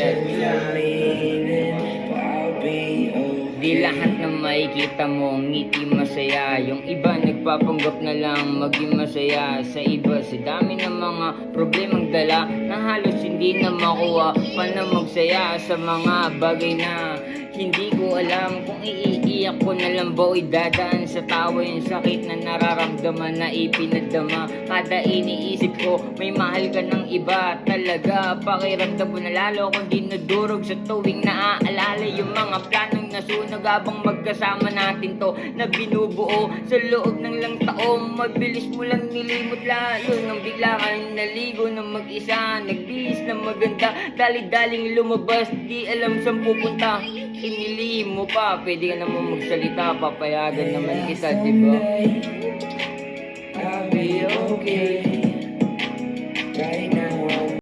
set. Di lahat na makikita mo ngiti masaya. Yung iba nagpapanggap na lang maging masaya. Sa iba sa dami ng mga problemang dala na halos hindi na makuha pa na magsaya sa mga bagay na hindi ko alam kung iiiyak ko na lang ba o idadaan sa tawa yung sakit na nararamdaman na ipinadama. Kada iniisip ko may mahal ka ng iba talaga. Pakiramdam ko na lalo kung dinudurog sa tuwing naaalala yung mga planong nasunog habang magkasama natin to na binubuo sa loob ng lang taon. Mabilis mo lang nilimot lalo nang bigla kang naligo na mag-isa. Nagbihis na maganda, dali-daling lumabas, di alam saan pupunta. Inilihim mo pa, pwede ka naman magsalita, papayagan naman kita, diba? I'll be okay right now.